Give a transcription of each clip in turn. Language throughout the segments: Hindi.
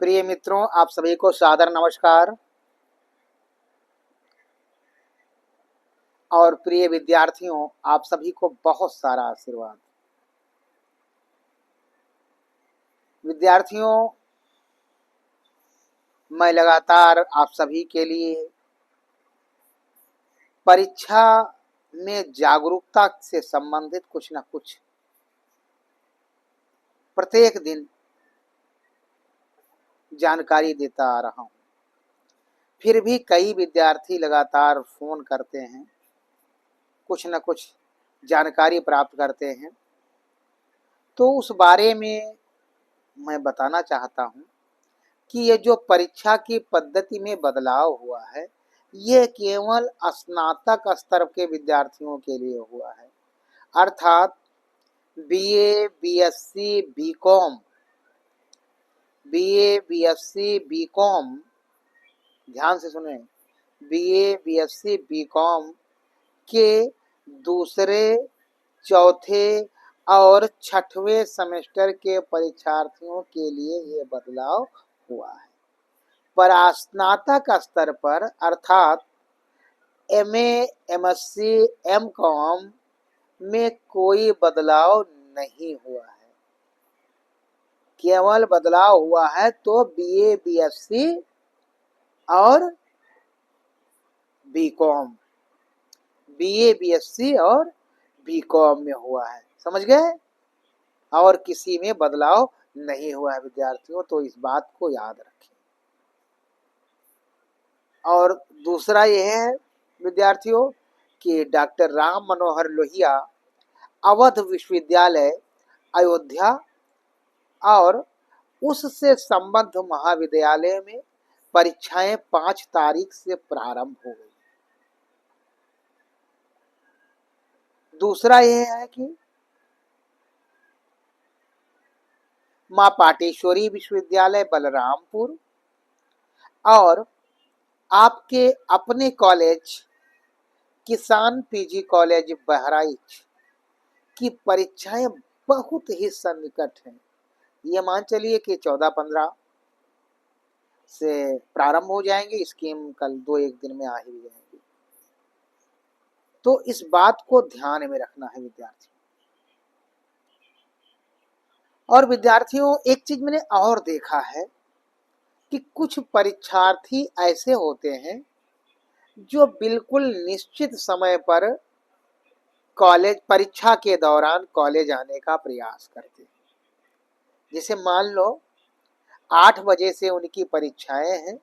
प्रिय मित्रों, आप सभी को सादर नमस्कार। और प्रिय विद्यार्थियों, आप सभी को बहुत सारा आशीर्वाद। विद्यार्थियों, मैं लगातार आप सभी के लिए परीक्षा में जागरूकता से संबंधित कुछ न कुछ प्रत्येक दिन जानकारी देता आ रहा हूँ। फिर भी कई विद्यार्थी लगातार फोन करते हैं, कुछ न कुछ जानकारी प्राप्त करते हैं। तो उस बारे में मैं बताना चाहता हूँ कि ये जो परीक्षा की पद्धति में बदलाव हुआ है, ये केवल स्नातक स्तर के विद्यार्थियों के लिए हुआ है। अर्थात BA, BSc, BCom, BA, BSc, BCom, ध्यान से सुने, बीए, बीएससी, बीकॉम के दूसरे, चौथे और छठवें सेमेस्टर के परीक्षार्थियों के लिए ये बदलाव हुआ है। पर स्नातक स्तर पर अर्थात एमए, एमएससी, एमकॉम में कोई बदलाव नहीं हुआ है। केवल बदलाव हुआ है तो बीए, बीएससी और बीकॉम, बीए, बीएससी और बीकॉम में हुआ है। समझ गए? और किसी में बदलाव नहीं हुआ है विद्यार्थियों, तो इस बात को याद रखें। और दूसरा यह है विद्यार्थियों कि डॉक्टर राम मनोहर लोहिया अवध विश्वविद्यालय अयोध्या और उससे संबद्ध महाविद्यालय में परीक्षाएं 5 तारीख से प्रारंभ हो गई। दूसरा यह है कि मां पाटेश्वरी विश्वविद्यालय बलरामपुर और आपके अपने कॉलेज किसान पीजी कॉलेज बहराइच की परीक्षाएं बहुत ही सन्निकट हैं। ये मान चलिए कि 14-15 से प्रारंभ हो जाएंगे। स्कीम कल 2-1 दिन में आ ही जाएंगी। तो इस बात को ध्यान में रखना है विद्यार्थियों। और विद्यार्थियों, एक चीज मैंने और देखा है कि कुछ परीक्षार्थी ऐसे होते हैं जो बिल्कुल निश्चित समय पर कॉलेज परीक्षा के दौरान कॉलेज आने का प्रयास करते हैं। जैसे मान लो 8 बजे से उनकी परीक्षाएं हैं,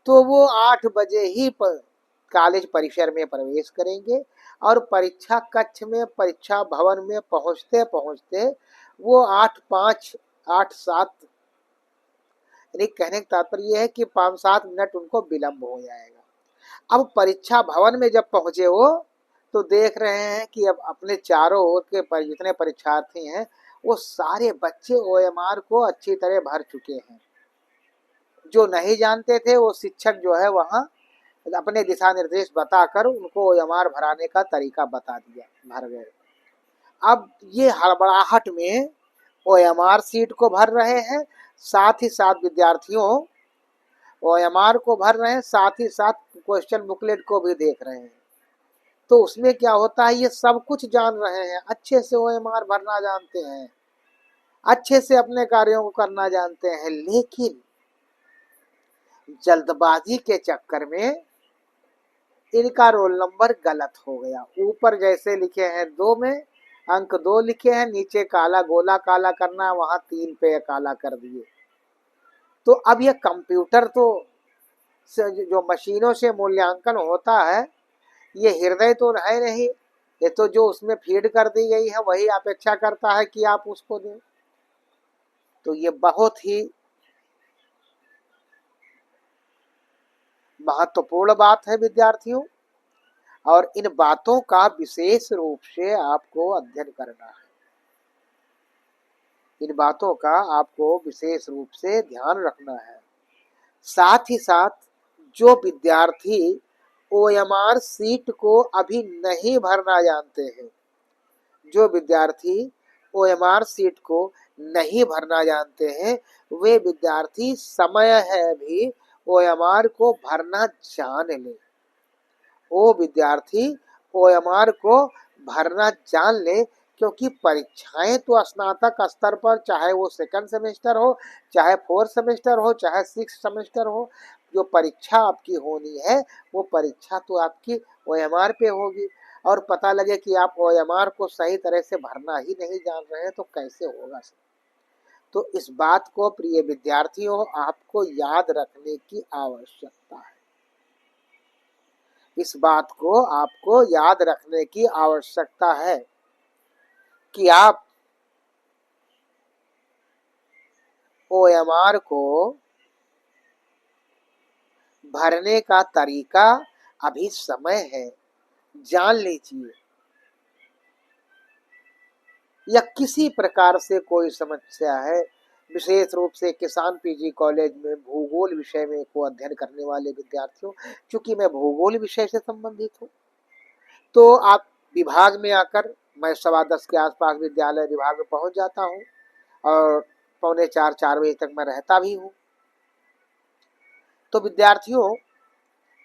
तो वो 8 बजे ही कॉलेज परिसर में प्रवेश करेंगे और परीक्षा कक्ष में, परीक्षा भवन में पहुंचते पहुंचते वो 8:05, 8:07, यानी कहने का तात्पर्य है कि 5-7 मिनट उनको विलंब हो जाएगा। अब परीक्षा भवन में जब पहुंचे वो, तो देख रहे हैं कि अब अपने चारों ओर के जितने परीक्षार्थी हैं वो सारे बच्चे ओएमआर को अच्छी तरह भर चुके हैं। जो नहीं जानते थे वो शिक्षक जो है वहाँ अपने दिशा निर्देश बताकर उनको ओएमआर भराने का तरीका बता दिया, भर गए। अब ये हड़बड़ाहट में ओएमआर सीट को भर रहे हैं, साथ ही साथ विद्यार्थियों ओएमआर को भर रहे हैं, साथ ही साथ क्वेश्चन बुकलेट को भी देख रहे हैं। तो उसमें क्या होता है, ये सब कुछ जान रहे हैं, अच्छे से ओएमआर भरना जानते हैं, अच्छे से अपने कार्यों को करना जानते हैं, लेकिन जल्दबाजी के चक्कर में इनका रोल नंबर गलत हो गया। ऊपर जैसे लिखे हैं 2 में अंक 2 लिखे हैं, नीचे काला गोला काला करना, वहां 3 पे काला कर दिए। तो अब ये कंप्यूटर तो जो मशीनों से मूल्यांकन होता है, ये हृदय तो है नहीं, ये तो जो उसमें फीड कर दी गई है वही अपेक्षा करता है कि आप उसको दें। तो ये बहुत ही महत्वपूर्ण बात है विद्यार्थियों, और इन बातों का विशेष रूप से आपको अध्ययन करना है। इन बातों का आपको विशेष रूप से ध्यान रखना है। साथ ही साथ जो विद्यार्थी ओएमआर सीट को अभी नहीं भरना जानते हैं, जो विद्यार्थी ओएमआर सीट को नहीं भरना जानते हैं, वे विद्यार्थी समय है भी ओएमआर को भरना जान ले। वो विद्यार्थी ओएमआर को भरना जान ले, क्योंकि परीक्षाएं तो स्नातक स्तर पर, चाहे वो सेकंड सेमेस्टर हो, चाहे फोर्थ सेमेस्टर हो, चाहे सिक्स सेमेस्टर हो, जो परीक्षा आपकी होनी है वो परीक्षा तो आपकी ओएमआर पे होगी। और पता लगे कि आप ओएमआर को सही तरह से भरना ही नहीं जान रहे हैं तो कैसे होगा। तो इस बात को प्रिय विद्यार्थियों आपको याद रखने की आवश्यकता है। इस बात को आपको याद रखने की आवश्यकता है कि आप ओएमआर को भरने का तरीका अभी समय है, जान लीजिए। या किसी प्रकार से कोई समस्या है, विशेष रूप से किसान पीजी कॉलेज में भूगोल विषय में को अध्ययन करने वाले विद्यार्थियों, चूंकि मैं भूगोल विषय से संबंधित हूँ, तो आप विभाग में आकर, मैं 10:15 के आसपास विद्यालय विभाग में पहुंच जाता हूँ और 3:45-4 बजे तक मैं रहता भी हूँ। तो विद्यार्थियों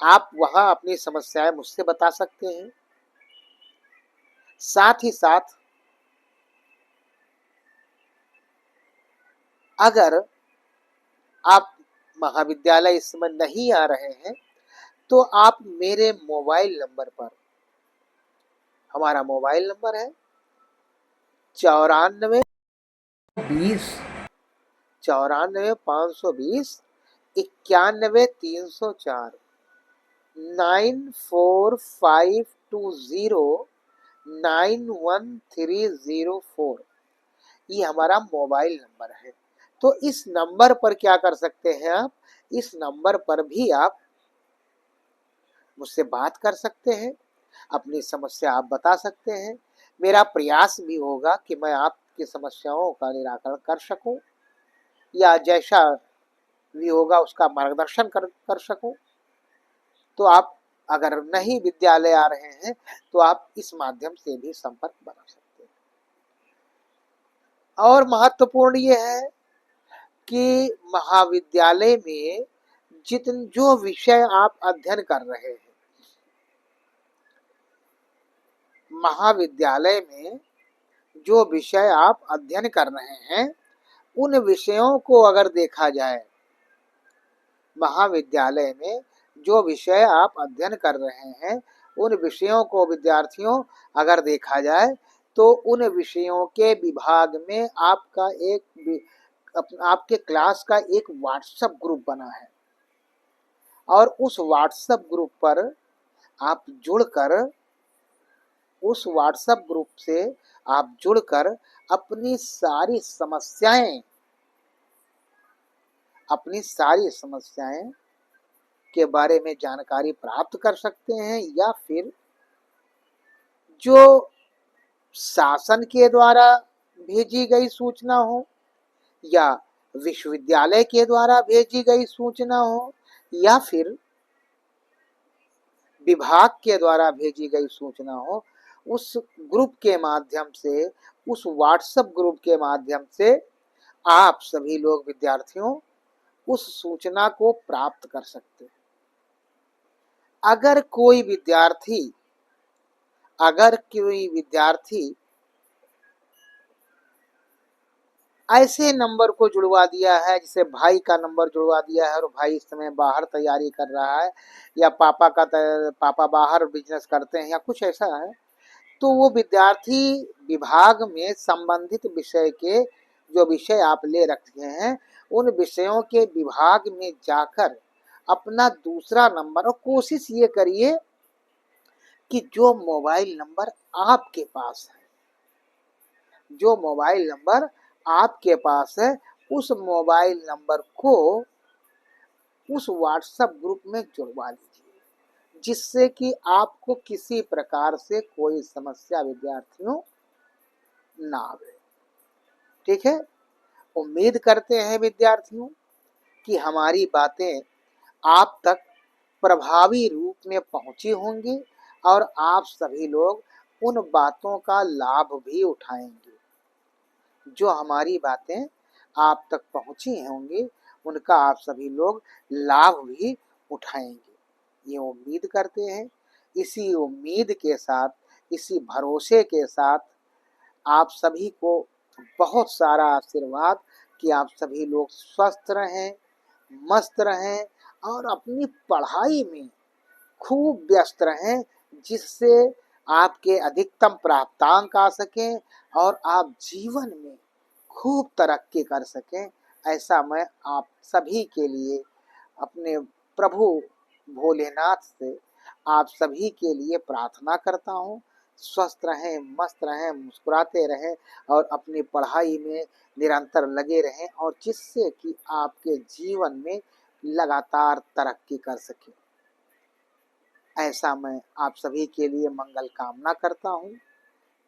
आप वहां अपनी समस्याएं मुझसे बता सकते हैं। साथ ही साथ अगर आप महाविद्यालय इस समय नहीं आ रहे हैं तो आप मेरे मोबाइल नंबर पर, हमारा मोबाइल नंबर है 94 20 94 520 91 304 9452091304। ये हमारा मोबाइल नंबर है। तो इस नंबर पर क्या कर सकते हैं आप, इस नंबर पर भी आप मुझसे बात कर सकते हैं, अपनी समस्या आप बता सकते हैं। मेरा प्रयास भी होगा कि मैं आपकी समस्याओं का निराकरण कर सकूं, या जैसा भी होगा उसका मार्गदर्शन कर सकूं। तो आप अगर नहीं विद्यालय आ रहे हैं तो आप इस माध्यम से भी संपर्क बना सकते हैं। और महत्वपूर्ण ये है कि महाविद्यालय में जो विषय आप अध्ययन कर रहे हैं, महाविद्यालय में जो विषय आप अध्ययन कर रहे हैं, उन विषयों को अगर देखा जाए, महाविद्यालय में जो विषय आप अध्ययन कर रहे हैं उन विषयों को विद्यार्थियों अगर देखा जाए, तो उन विषयों के विभाग में आपका आपके क्लास का एक व्हाट्सएप ग्रुप बना है, और उस व्हाट्सएप ग्रुप पर आप जुड़कर, उस व्हाट्सएप ग्रुप से आप जुड़कर अपनी सारी समस्याएं के बारे में जानकारी प्राप्त कर सकते हैं, या फिर जो शासन के द्वारा भेजी गई सूचना हो, या विश्वविद्यालय के द्वारा भेजी गई सूचना हो, या फिर विभाग के द्वारा भेजी गई सूचना हो, उस ग्रुप के माध्यम से, उस व्हाट्सएप ग्रुप के माध्यम से आप सभी लोग विद्यार्थियों उस सूचना को प्राप्त कर सकते हैं। अगर कोई विद्यार्थी ऐसे नंबर को जुड़वा दिया है, जैसे भाई का नंबर जुड़वा दिया है और भाई इस समय बाहर तैयारी कर रहा है, या पापा बाहर बिजनेस करते हैं, या कुछ ऐसा है, तो वो विद्यार्थी विभाग में संबंधित विषय के, जो विषय आप ले रखे हैं, उन विषयों के विभाग में जाकर अपना दूसरा नंबर, और कोशिश ये करिए कि जो मोबाइल नंबर आपके पास है, जो मोबाइल नंबर आपके पास है, उस मोबाइल नंबर को उस व्हाट्सएप ग्रुप में जुड़वा लीजिए, जिससे कि आपको किसी प्रकार से कोई समस्या विद्यार्थियों ना आवे। ठीक है, उम्मीद करते हैं विद्यार्थियों कि हमारी बातें आप तक प्रभावी रूप में पहुंची होंगी और आप सभी लोग उन बातों का लाभ भी उठाएंगे। जो हमारी बातें आप तक पहुंची होंगी उनका आप सभी लोग लाभ भी उठाएंगे, ये उम्मीद करते हैं। इसी उम्मीद के साथ, इसी भरोसे के साथ आप सभी को बहुत सारा आशीर्वाद कि आप सभी लोग स्वस्थ रहें, मस्त रहें और अपनी पढ़ाई में खूब व्यस्त रहें, जिससे आपके अधिकतम प्राप्तांक आ सकें और आप जीवन में खूब तरक्की कर सकें। ऐसा मैं आप सभी के लिए अपने प्रभु भोलेनाथ से आप सभी के लिए प्रार्थना करता हूँ। स्वस्थ रहें, मस्त रहें, मुस्कुराते रहें और अपनी पढ़ाई में निरंतर लगे रहें और जिससे कि आपके जीवन में लगातार तरक्की कर सकें। ऐसा मैं आप सभी के लिए मंगल कामना करता हूँ।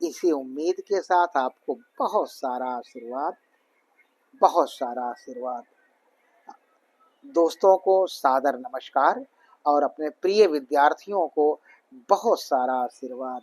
इसी उम्मीद के साथ आपको बहुत सारा आशीर्वाद, बहुत सारा आशीर्वाद। दोस्तों को सादर नमस्कार और अपने प्रिय विद्यार्थियों को बहुत सारा आशीर्वाद।